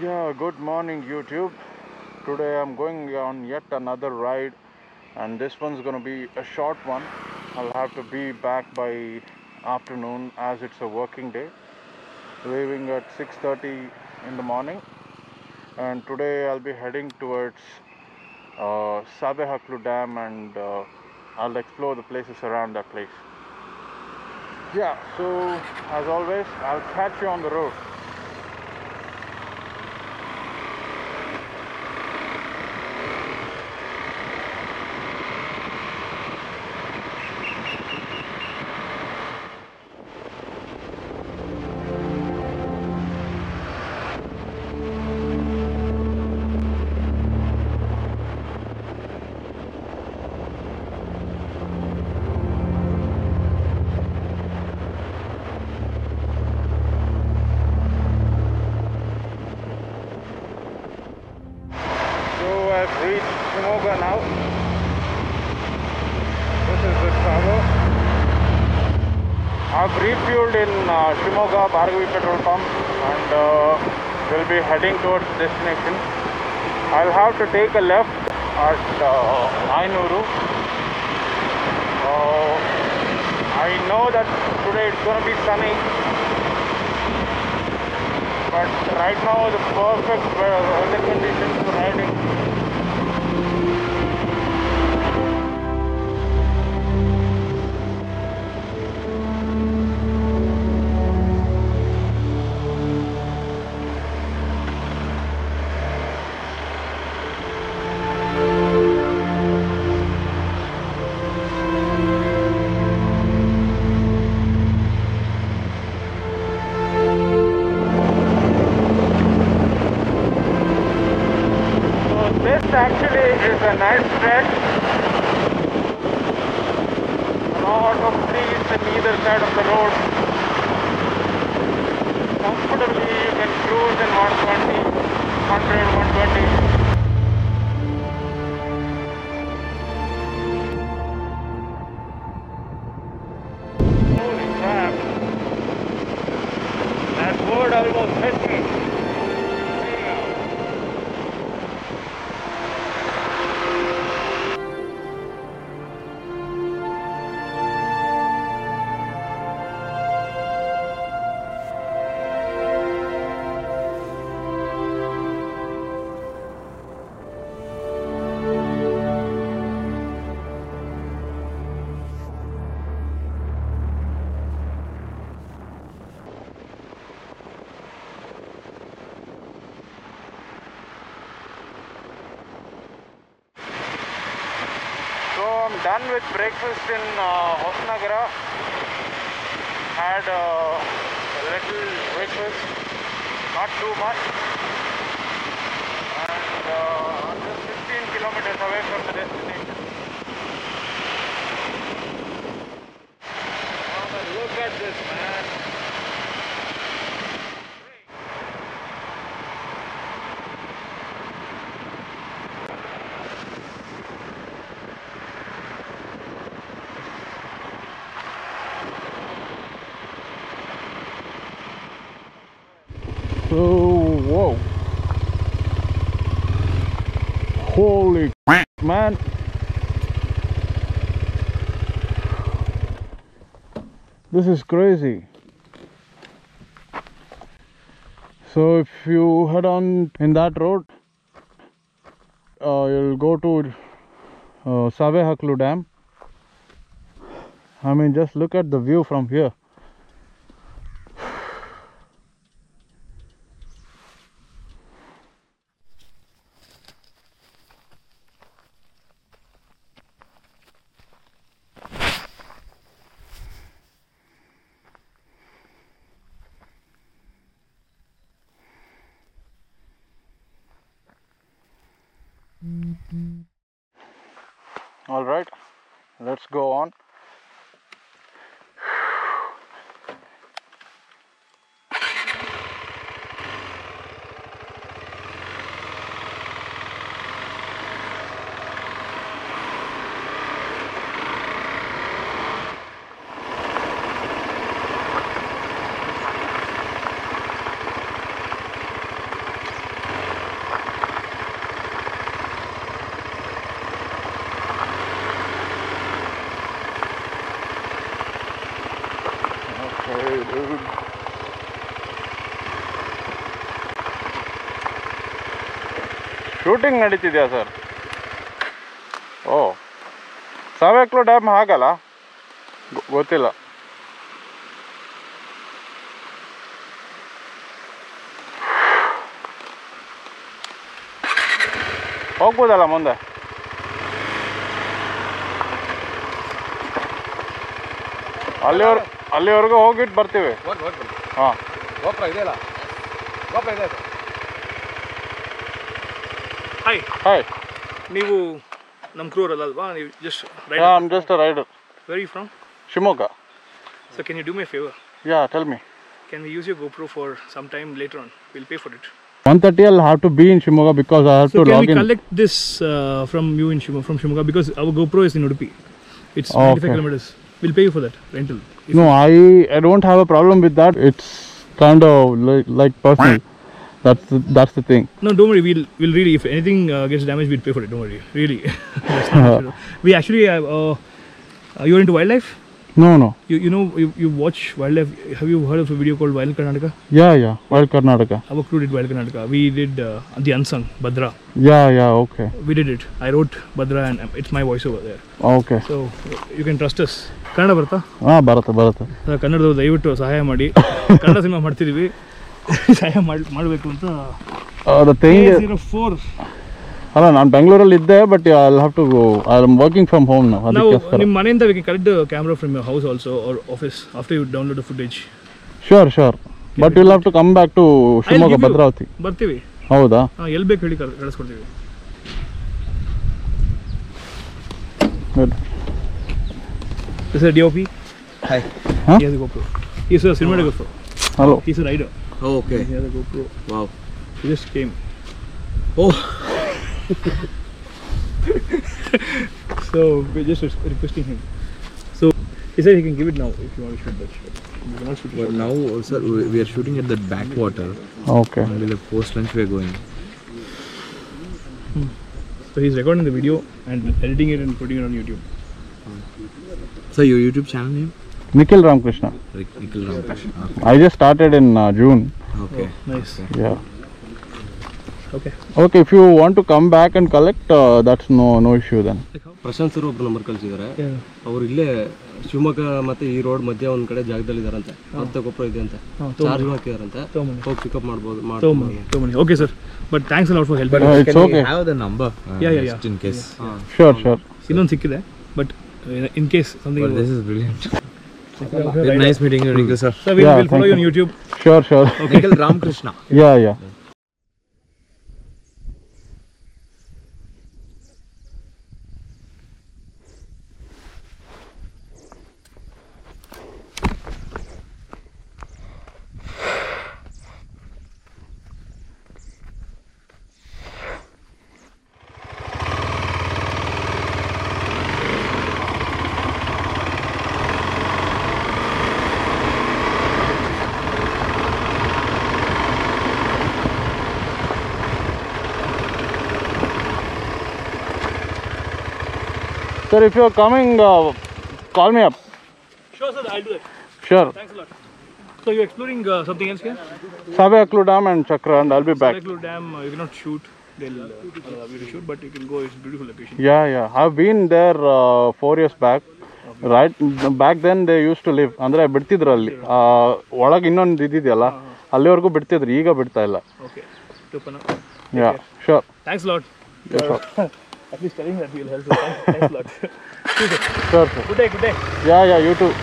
Yeah, good morning YouTube. Today I'm going on yet another ride, and this one's gonna be a short one. I'll have to be back by afternoon as it's a working day, leaving at 6:30 in the morning. And today I'll be heading towards Savehaklu Dam, and I'll explore the places around that place. Yeah, so as always, I'll catch you on the road. I've reached Shivamogga now. This is the travel. I've refueled in Shivamogga Bhadravathi petrol pump, and we'll be heading towards destination. I'll have to take a left at Aynuru. I know that today it's going to be sunny, but right now the perfect weather conditions for riding. This actually is a nice stretch. A lot of trees on either side of the road. Comfortably you can cruise in 120, 100, 120. Holy crap. That bird almost hit me. So I'm done with breakfast in Hosanagara. Had a little breakfast, not too much, and just 15 kilometers away from the destination. Oh, but look at this, man. So, whoa, holy man, this is crazy. So if you head on in that road, you'll go to Savehaklu Dam. I mean, just look at the view from here. All right, let's go on. Hey, dude. Shooting ನಡೀತಿದ್ಯಾ sir? ಓ, ಸಾವೇಕ್ಲು ಡ್ಯಾಮ್ ಹಾಗಲ್ಲ, ಗೊತ್ತಿಲ್ಲ. ಹೋಗ್ಬೋದಲ್ಲ ಮುಂದೆ? ಅಲ್ಲಿವರೆಗೂ ಹೋಗಿಟ್ಟು ಬರ್ತೀವಿ. ಹಾಂ, ಗೋಪ್ರೋ ಇದೆಯಲ್ಲ, ಗೋಪ್ರೋ ಇದೆ. Hi hi. ನೀವು ನಮ್ಮ ಕ್ರೂ ಅಲ್ವಾ? ನೀವು just rider? Yeah, I'm just a rider. Where are you from? Shivamogga. So can you do me a favor? Yeah, tell me. Can we use your GoPro for some time later on? We'll pay for it. 1:30 I'll have to be in Shivamogga because I have So to can log we in. collect this from you in Shivamogga because our GoPro is in Udupi. It's Okay. 95 kilometers. We'll pay you for that rental. No, I don't have a problem with that. It's kind of like personal. That's the thing. No, don't worry. We'll really, if anything gets damaged, we'll pay for it. Don't worry. Really. That's not an issue. We actually you're into wildlife? No. You know you watch wildlife. Have you heard of a video called Wild Karnataka? Yeah. Wild Karnataka. Our crew did Wild Karnataka. We did the unsung Bhadra. Yeah. Okay. We did it. I wrote Bhadra and it's my voice over there. Okay. So you can trust us. Kannada ಬರುತ್ತಾ? ಹಾಂ, ಬರುತ್ತೆ. ಕನ್ನಡದವ್ರು ದಯವಿಟ್ಟು ಸಹಾಯ ಮಾಡಿ. Kannada cinema ಮಾಡ್ತಿದ್ದೀವಿ, ಸಹಾಯ ಮಾಡಬೇಕು ಅಂತ. The thing is, 04 ಅಲ್ಲ, ನಾನು ಬೆಂಗಳೂರಲ್ಲಿ ಇದ್ದೆ, but I'll have to go. I'm working from home now. ನಾವು ನಿಮ್ಮ ಮನೆಯಿಂದ we can collect the camera from your house also or office after you download the footage. Sure. But you'll have to come back to Shivamogga, Bhadravathi. ಬರ್ತೀವಿ. ಹೌದಾ? ಎಲ್ಲಿ ಬೇಕು ಹೇಳಿ ಕಳಿಸ್ಕೊಡ್ತೀವಿ. Good. This is a DOP. Hi. Huh? He has a GoPro. He's a cinematographer. Hello. He's a rider. Oh, okay. He has a GoPro. Wow. He just came. Oh. So we're just requesting him. So he said he can give it now if you want to shoot that shot. You cannot shoot it. But now also we are shooting at the backwater. Okay. Only the post lunch we are going. So he's recording the video and editing it and putting it on YouTube. So your YouTube channel name? Nikhil Ramakrishna. Nikhil Ramakrishna. I just started in June. Okay. Oh, nice. Yeah. Okay. If you want to come back and collect, that's no issue then. Prashant sir ಒಬ್ರು number ಕಳಿಸಿದ್ದಾರೆ. Yeah. ಅವರು ಇಲ್ಲೇ ಶಿವಮೊಗ್ಗ ಮತ್ತೆ ಈ road ಮಧ್ಯ ಒಂದ್ ಕಡೆ ಜಾಗದಲ್ಲಿ ಇದಾರಂತೆ. ಮತ್ತೆ ಗೊಬ್ಬರ ಇದೆ ಅಂತ. ಚಾರ್ಜ್ ಹಾಕಿದಾರಂತೆ. ಹೋಗಿ ಪಿಕಪ್ ಮಾಡ್ಬೋದು. Okay sir. But thanks a lot for helping. It's okay. Have the number. Yeah. Just in case. Sure. ಇನ್ನೊಂದು ಸಿಕ್ಕಿದೆ, but in case something. But this is brilliant. Nice meeting you, Nikhil sir. So we'll follow you on YouTube. Sure. Okay. Nikhil Ramakrishna. Yeah. Sir, if you're coming, call me up. Sure sir, I'll do that. Sure. Thanks a lot. So you're exploring something else here? Savehaklu Dam and Chakra, and I'll be back. Savehaklu Dam, you cannot shoot. They'll allow you to shoot, but you can go. It's a beautiful location. Yeah. I've been there 4 years back. Okay. Right back then they used to live. ಅಂದ್ರೆ ಬಿಡ್ತಿದ್ರು ಅಲ್ಲಿ. ಒಳಗೆ ಇನ್ನೊಂದು ಇದಿದೆಯಲ್ಲ, ಅಲ್ಲಿವರೆಗೂ ಬಿಡ್ತಿದ್ರು, ಈಗ ಬಿಡ್ತಾ ಇಲ್ಲ. Okay. Yeah, sure. Thanks a lot. Yes, sir. At least telling that will help. Thanks a lot. Sure. Good day. Yeah, you too.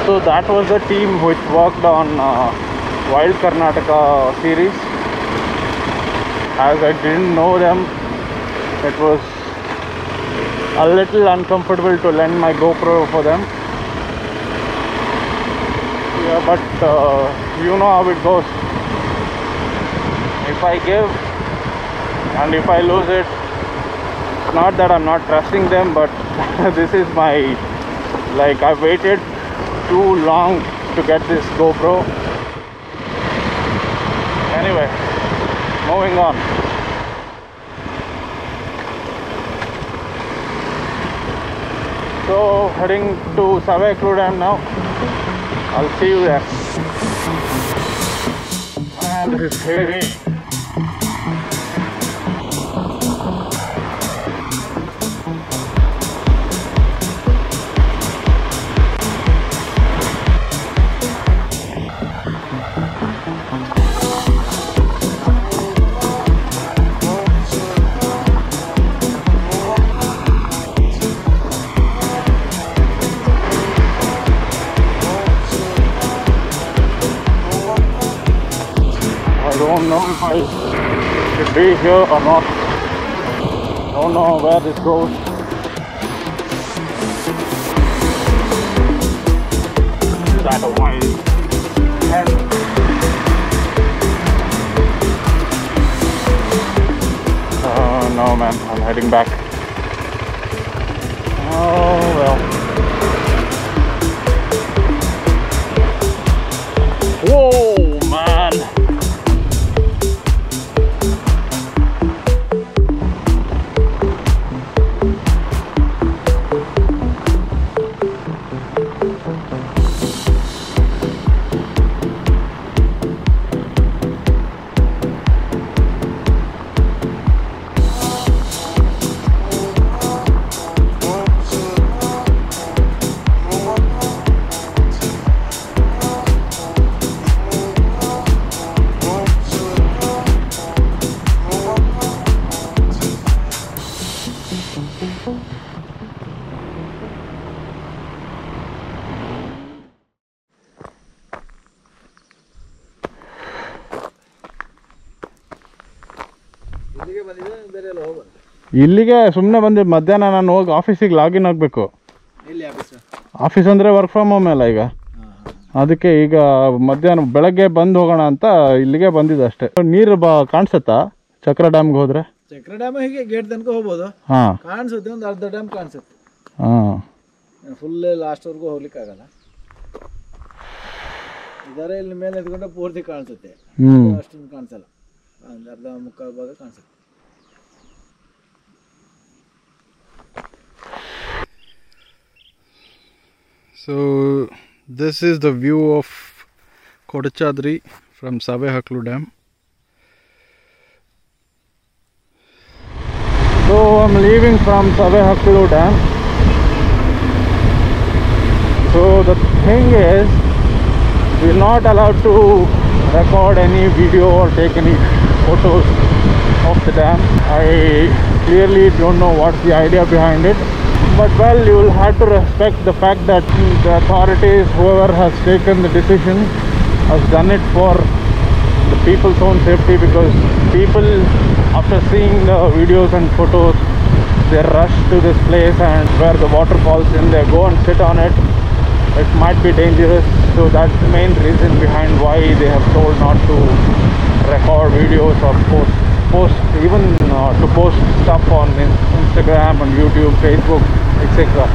So that was the team which worked on Wild Karnataka series. As I didn't know them, it was a little uncomfortable to lend my GoPro for them. Yeah, but you know how it goes. If I give and if I lose it, not that I'm not trusting them, but this is my, like, I've waited too long to get this GoPro. Anyway, moving on. So heading to Savehaklu Dam now. I'll see you there. And this is heavy. I don't know if I should be here or not. Don't know where this goes. Is that a wild hen? No man, I'm heading back. Oh well. Whoa man! ಇಲ್ಲಿಗೆ ಸುಮ್ಮನೆ ಬಂದು ಮಧ್ಯಾಹ್ನ ನಾನು ಹೋಗಿ ಆಫೀಸಿಗೆ login ಆಗಬೇಕು. Office ಅಂದರೆ work from home ಅಲ್ಲ ಈಗ, ಅದಕ್ಕೆ ಈಗ ಮಧ್ಯಾಹ್ನ ಬೆಳಗ್ಗೆ ಬಂದು ಹೋಗೋಣ ಅಂತ ಇಲ್ಲಿಗೆ ಬಂದಿದ್ದೆ ಅಷ್ಟೇ. ನೀರು ಕಾಣಿಸುತ್ತಾ ಚಕ್ರ ಡ್ಯಾಮ್ಗೆ ಹೋದರೆ? ಚಕ್ರ ಡ್ಯಾಮ್ ಹೀಗೆ ಗೇಟ್ ತನಕ ಹೋಗ್ಬೋದು. ಹಾಂ ಕಾಣಿಸುತ್ತೆ, ಒಂದು ಅರ್ಧ ಡ್ಯಾಮ್ ಕಾಣಿಸುತ್ತೆ. ಹಾಂ, ಫುಲ್ ಲಾಸ್ಟ್ವರೆಗೂ ಹೋಗ್ಲಿಕ್ಕೆ ಆಗಲ್ಲ. ಇದರ ಇಲ್ಲಿ ಮೇಲೆ ಎತ್ಕೊಂಡ್ರೆ ಪೂರ್ತಿ ಕಾಣಿಸುತ್ತೆ, ಅಷ್ಟೊಂದು ಕಾಣಿಸಲ್ಲ, ಒಂದು ಅರ್ಧ ಮುಕ್ಕಾಲು ಭಾಗ ಕಾಣಿಸುತ್ತೆ. So this is the view of Kodachadri from Savehaklu Dam. So I'm leaving from Savehaklu Dam. So the thing is, we're not allowed to record any video or take any photos of the dam. I clearly don't know what's the idea behind it. But well, you will have to respect the fact that the authorities, whoever has taken the decision, has done it for the people's own safety, because people, after seeing the videos and photos, they rush to this place, and where the water falls in, they go and sit on it. It might be dangerous, so that's the main reason behind why they have told not to record videos or post even to post stuff on Instagram and YouTube, Facebook, etc.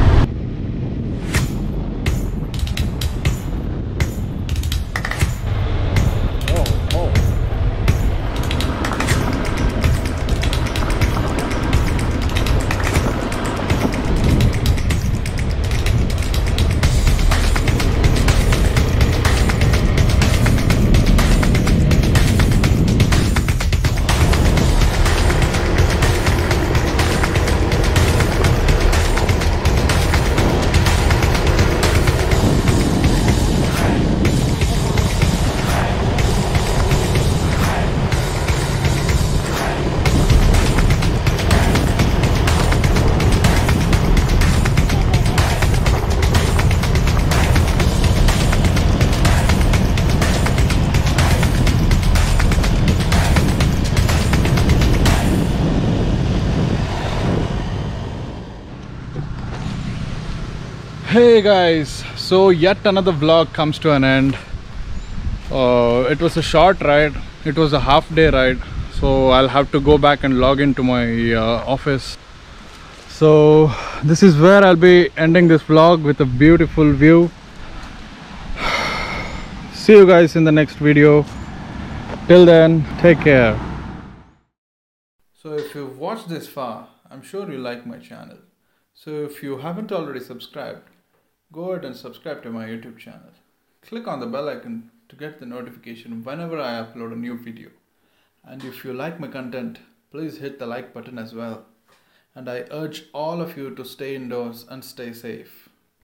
Hey guys, so yet another vlog comes to an end. It was a short ride, it was a half day ride, so I'll have to go back and log into my office. So this is where I'll be ending this vlog with a beautiful view. See you guys in the next video. Till then, take care. So if you've watched this far, I'm sure you like my channel. So if you haven't already subscribed, go ahead and subscribe to my YouTube channel. Click on the bell icon to get the notification whenever I upload a new video. And if you like my content, please hit the like button as well. And I urge all of you to stay indoors and stay safe.